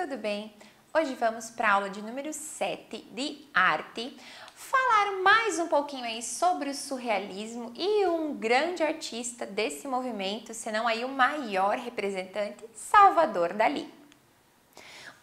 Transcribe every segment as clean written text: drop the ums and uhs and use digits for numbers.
tudo bem? Hoje vamos para a aula de número 7 de arte, falar mais um pouquinho aí sobre o surrealismo e um grande artista desse movimento, se não aí o maior representante, Salvador Dalí.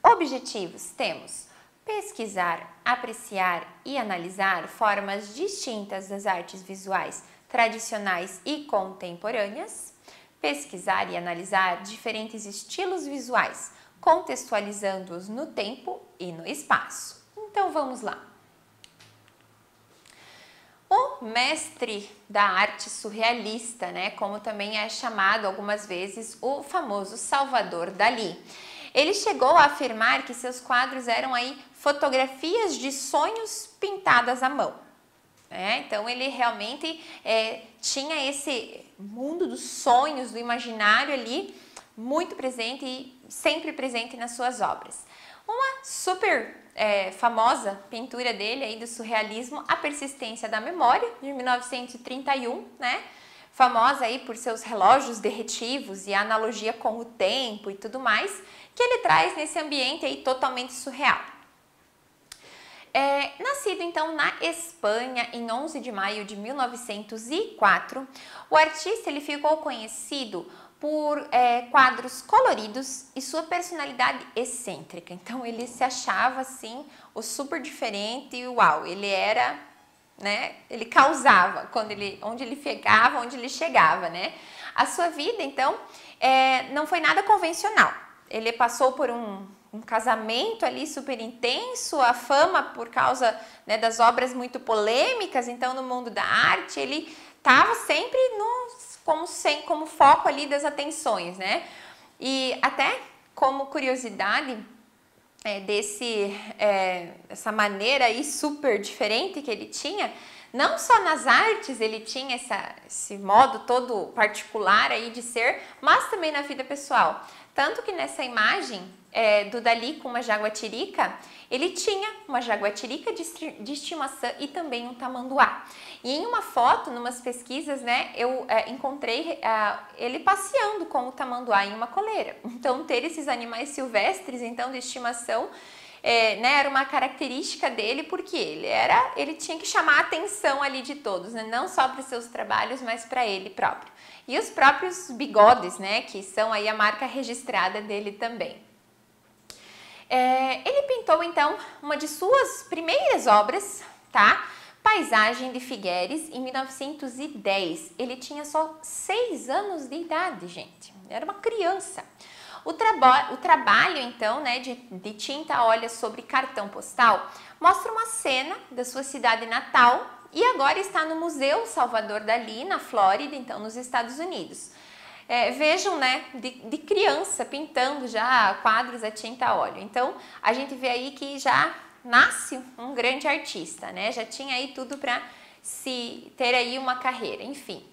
Objetivos temos: pesquisar, apreciar e analisar formas distintas das artes visuais tradicionais e contemporâneas, pesquisar e analisar diferentes estilos visuais, contextualizando-os no tempo e no espaço. Então vamos lá. O mestre da arte surrealista, né, como também é chamado algumas vezes o famoso Salvador Dalí. Ele chegou a afirmar que seus quadros eram aí fotografias de sonhos pintadas à mão. Então ele realmente tinha esse mundo dos sonhos, do imaginário ali, muito presente e sempre presente nas suas obras. Uma super famosa pintura dele aí do surrealismo, A Persistência da Memória, de 1931, né? Famosa aí por seus relógios derretivos e a analogia com o tempo e tudo mais, que ele traz nesse ambiente aí totalmente surreal. Nascido então na Espanha em 11 de maio de 1904, o artista ele ficou conhecido por quadros coloridos e sua personalidade excêntrica. Então ele se achava assim o super diferente e uau, ele era, né? Ele causava onde ele ficava, onde ele chegava, né? A sua vida então não foi nada convencional. Ele passou por um casamento ali super intenso, a fama por causa, né, das obras muito polêmicas. Então no mundo da arte ele estava sempre como foco ali das atenções, né? E até como curiosidade essa maneira aí super diferente que ele tinha, não só nas artes ele tinha esse modo todo particular aí de ser, mas também na vida pessoal. Tanto que nessa imagem do Dalí com uma jaguatirica, ele tinha uma jaguatirica de estimação e também um tamanduá. E em uma foto, numas pesquisas, né, eu encontrei ele passeando com o tamanduá em uma coleira. Então, ter esses animais silvestres, então, de estimação, né, era uma característica dele, porque ele tinha que chamar a atenção ali de todos, né, não só para os seus trabalhos, mas para ele próprio. E os próprios bigodes, né, que são aí a marca registrada dele também. Ele pintou então uma de suas primeiras obras, tá? Paisagem de Figueres, em 1910. Ele tinha só 6 anos de idade, gente. Era uma criança. O trabalho, então, né, de tinta a óleo sobre cartão postal mostra uma cena da sua cidade natal e agora está no Museu Salvador Dalí, na Flórida, então, nos Estados Unidos. Vejam, né, de criança pintando já quadros a tinta a óleo. Então, a gente vê aí que já nasce um grande artista, né? Já tinha aí tudo para se ter aí uma carreira, enfim.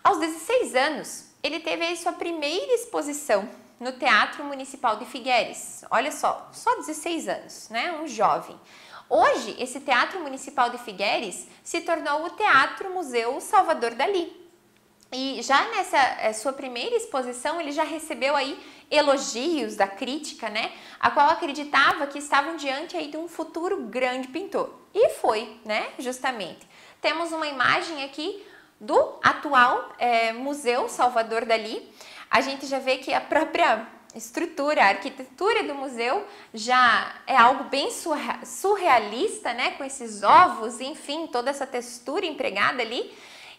Aos 16 anos, ele teve aí sua primeira exposição no Teatro Municipal de Figueres. Olha só 16 anos, né? Um jovem. Hoje, esse Teatro Municipal de Figueres se tornou o Teatro Museu Salvador Dalí. E já nessa sua primeira exposição, ele já recebeu aí elogios da crítica, né? A qual acreditava que estavam diante aí de um futuro grande pintor. E foi, né? Justamente. Temos uma imagem aqui do atual Museu Salvador Dalí. A gente já vê que a própria estrutura, a arquitetura do museu já é algo bem surrealista, né? Com esses ovos, enfim, toda essa textura empregada ali.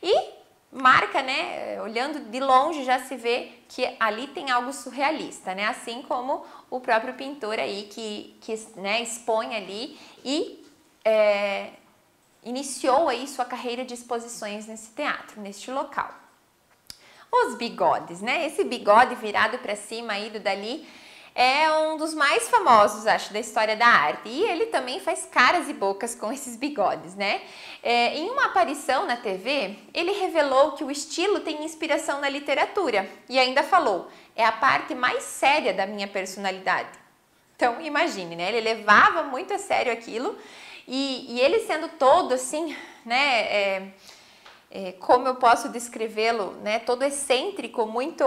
E marca, né, olhando de longe já se vê que ali tem algo surrealista, né, assim como o próprio pintor aí que né, expõe ali e iniciou aí sua carreira de exposições nesse teatro, neste local. Os bigodes, né, esse bigode virado para cima aí do Dalí é um dos mais famosos, acho, da história da arte. E ele também faz caras e bocas com esses bigodes, né? Em uma aparição na TV, ele revelou que o estilo tem inspiração na literatura. E ainda falou, é a parte mais séria da minha personalidade. Então, imagine, né? Ele levava muito a sério aquilo. E ele sendo todo assim, né? Como eu posso descrevê-lo, né? Todo excêntrico, muito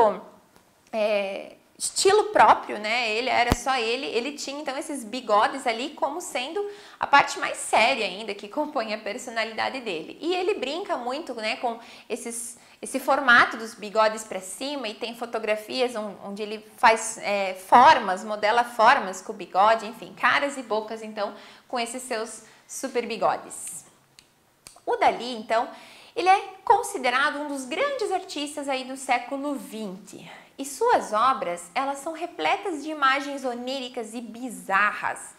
estilo próprio, né? Ele era só ele tinha então esses bigodes ali como sendo a parte mais séria ainda que compõe a personalidade dele. E ele brinca muito, né, com esse formato dos bigodes para cima, e tem fotografias onde ele faz formas, modela formas com o bigode, enfim, caras e bocas então com esses seus super bigodes. O Dalí, então, ele é considerado um dos grandes artistas aí do século XX. E suas obras, elas são repletas de imagens oníricas e bizarras.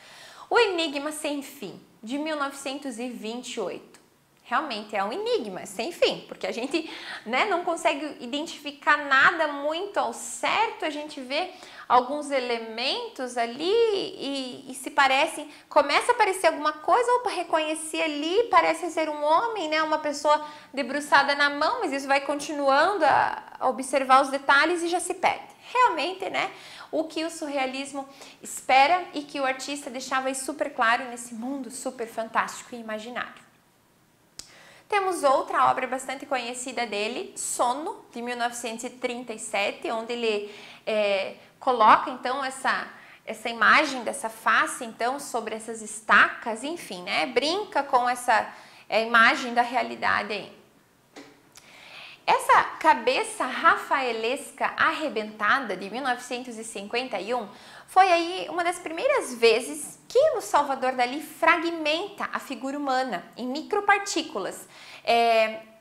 O Enigma Sem Fim, de 1928. Realmente é um enigma sem fim, porque a gente, né, não consegue identificar nada muito ao certo, a gente vê alguns elementos ali e se parecem, começa a aparecer alguma coisa, opa, reconheci ali, parece ser um homem, né, uma pessoa debruçada na mão, mas isso vai continuando a observar os detalhes e já se perde. Realmente, né, o que o surrealismo espera e que o artista deixava aí super claro nesse mundo super fantástico e imaginário. Temos outra obra bastante conhecida dele, Sono, de 1937, onde ele coloca então essa imagem dessa face então sobre essas estacas, enfim, né? Brinca com essa imagem da realidade aí. Essa cabeça rafaelesca arrebentada de 1951 foi aí uma das primeiras vezes que o Salvador Dalí fragmenta a figura humana em micropartículas,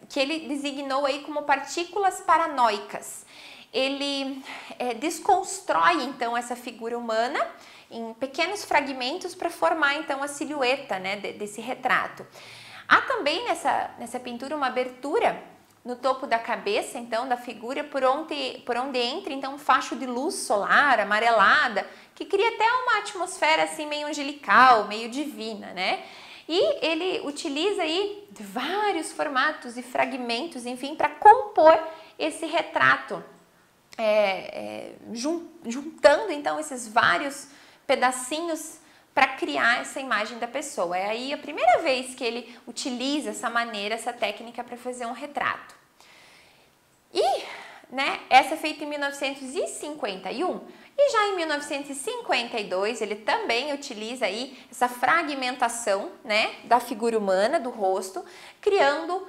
que ele designou aí como partículas paranoicas. Ele desconstrói então essa figura humana em pequenos fragmentos para formar então a silhueta, né, desse retrato. Há também nessa pintura uma abertura no topo da cabeça, então, da figura, por onde entra, então, um facho de luz solar, amarelada, que cria até uma atmosfera, assim, meio angelical, meio divina, né? E ele utiliza aí vários formatos e fragmentos, enfim, para compor esse retrato, juntando, então, esses vários pedacinhos para criar essa imagem da pessoa. É aí a primeira vez que ele utiliza essa maneira, essa técnica para fazer um retrato. E, né, essa é feita em 1951 e já em 1952 ele também utiliza aí essa fragmentação, né, da figura humana, do rosto, criando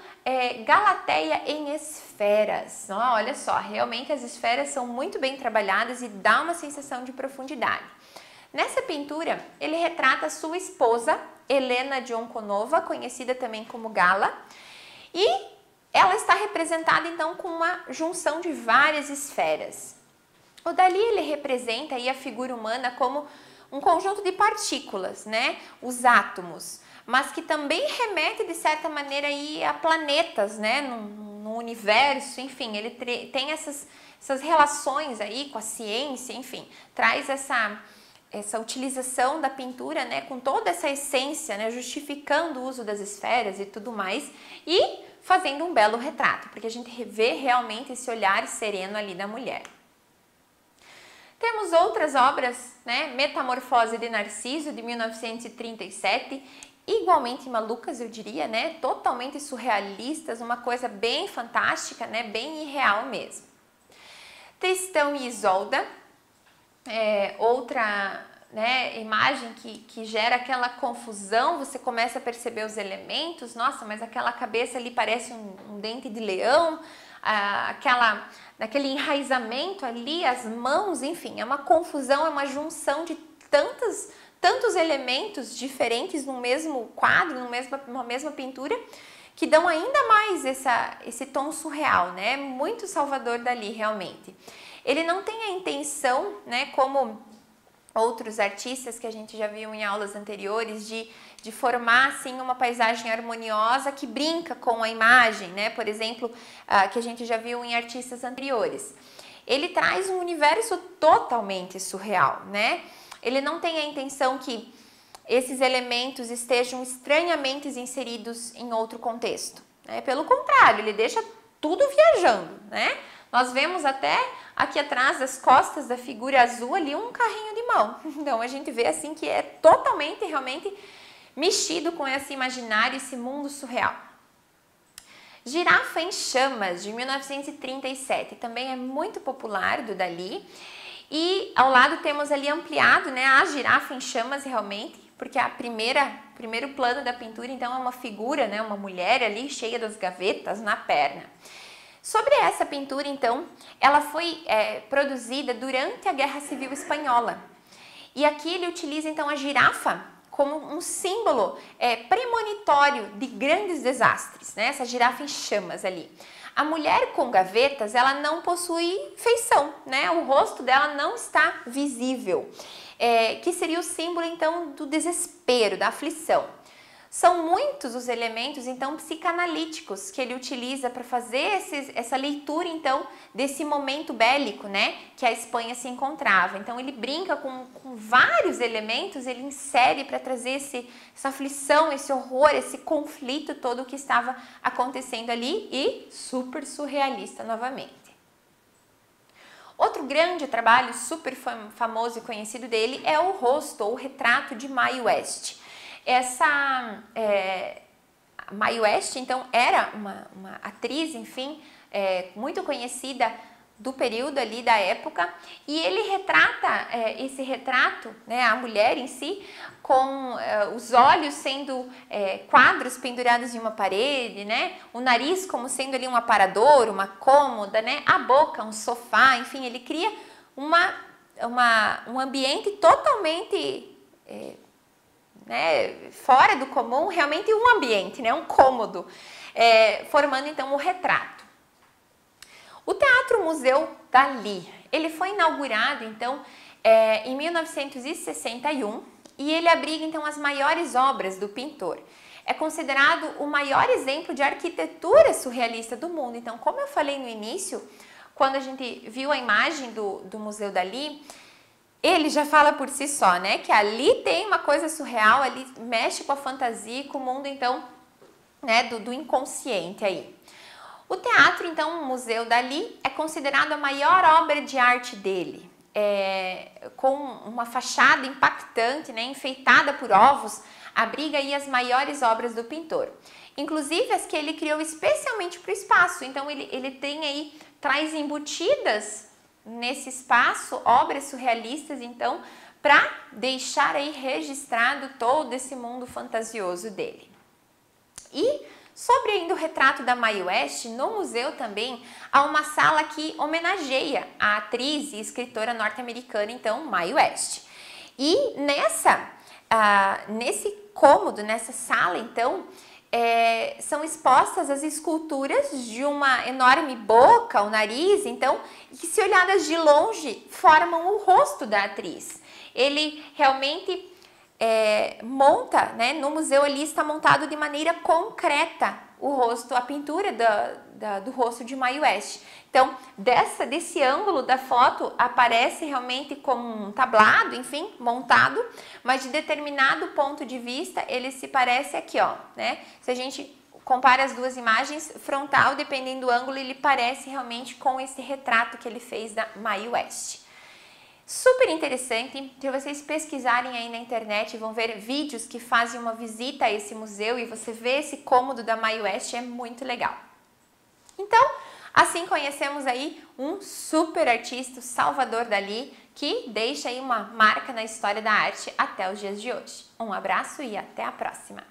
Galateia em esferas. Olha só, realmente as esferas são muito bem trabalhadas e dá uma sensação de profundidade. Nessa pintura, ele retrata sua esposa, Helena Dionkonova, conhecida também como Gala, e ela está representada então com uma junção de várias esferas. O Dalí, ele representa aí a figura humana como um conjunto de partículas, né, os átomos, mas que também remete de certa maneira aí a planetas, né, no universo, enfim, ele tem essas relações aí com a ciência, enfim, traz essa utilização da pintura, né, com toda essa essência, né, justificando o uso das esferas e tudo mais, e fazendo um belo retrato, porque a gente vê realmente esse olhar sereno ali da mulher. Temos outras obras, né, Metamorfose de Narciso, de 1937, igualmente malucas, eu diria, né, totalmente surrealistas, uma coisa bem fantástica, né, bem irreal mesmo. Tristão e Isolda, outra, né, imagem que gera aquela confusão, você começa a perceber os elementos, nossa, mas aquela cabeça ali parece um dente de leão, daquele enraizamento ali, as mãos, enfim, é uma confusão, é uma junção de tantos elementos diferentes no mesmo quadro, numa mesma pintura, que dão ainda mais esse tom surreal, né, muito Salvador Dalí realmente. Ele não tem a intenção, né, como outros artistas que a gente já viu em aulas anteriores, de formar assim uma paisagem harmoniosa que brinca com a imagem, né? Por exemplo, que a gente já viu em artistas anteriores. Ele traz um universo totalmente surreal, né? Ele não tem a intenção que esses elementos estejam estranhamente inseridos em outro contexto, né? Pelo contrário, ele deixa tudo viajando, né? Nós vemos até aqui atrás das costas da figura azul ali um carrinho de mão. Então a gente vê assim que é totalmente, realmente mexido com esse imaginário, esse mundo surreal. Girafa em Chamas, de 1937, também é muito popular do Dalí. E ao lado temos ali ampliado, né, a girafa em chamas realmente, porque primeiro plano da pintura então é uma figura, né, uma mulher ali cheia das gavetas na perna. Sobre essa pintura então, ela foi produzida durante a Guerra Civil Espanhola. E aqui ele utiliza então a girafa como um símbolo premonitório de grandes desastres, né? Essa girafa em chamas ali. A mulher com gavetas, ela não possui feição, né? O rosto dela não está visível, que seria o símbolo então do desespero, da aflição. São muitos os elementos, então, psicanalíticos que ele utiliza para fazer essa leitura, então, desse momento bélico, né, que a Espanha se encontrava. Então, ele brinca com vários elementos, ele insere para trazer essa aflição, esse horror, esse conflito todo que estava acontecendo ali e super surrealista novamente. Outro grande trabalho super famoso e conhecido dele é o rosto, ou o retrato de Mae West. Mae West, então, era uma atriz, enfim, muito conhecida do período ali da época, e ele retrata esse retrato, né, a mulher em si, com os olhos sendo quadros pendurados em uma parede, né, o nariz como sendo ali um aparador, uma cômoda, né, a boca, um sofá, enfim, ele cria um ambiente totalmente fora do comum, realmente um ambiente, né, um cômodo, formando então o retrato. O Teatro Museu Dalí, ele foi inaugurado então em 1961 e ele abriga então as maiores obras do pintor. É considerado o maior exemplo de arquitetura surrealista do mundo. Então, como eu falei no início, quando a gente viu a imagem do Museu Dalí, ele já fala por si só, né, que ali tem uma coisa surreal, ali mexe com a fantasia, com o mundo, então, né, do inconsciente aí. O teatro, então, o Museu Dalí, é considerado a maior obra de arte dele, com uma fachada impactante, né, enfeitada por ovos, abriga aí as maiores obras do pintor. Inclusive as que ele criou especialmente para o espaço, então ele tem aí, traz embutidas nesse espaço, obras surrealistas, então, para deixar aí registrado todo esse mundo fantasioso dele. E sobre ainda o retrato da Mae West, no museu também há uma sala que homenageia a atriz e escritora norte-americana, então, Mae West. E nesse cômodo, nessa sala, então, são expostas as esculturas de uma enorme boca, o nariz, então, que se olhadas de longe formam o rosto da atriz. Ele realmente monta, né, no museu ali está montado de maneira concreta o rosto, a pintura do rosto de Mae West. Então, desse ângulo da foto aparece realmente como um tablado, enfim, montado, mas de determinado ponto de vista ele se parece aqui, ó, né? Se a gente compara as duas imagens, frontal, dependendo do ângulo, ele parece realmente com esse retrato que ele fez da Mae West. Super interessante, se vocês pesquisarem aí na internet, vão ver vídeos que fazem uma visita a esse museu e você vê esse cômodo da Mae West, é muito legal. Então, assim conhecemos aí um super artista, Salvador Dalí, que deixa aí uma marca na história da arte até os dias de hoje. Um abraço e até a próxima!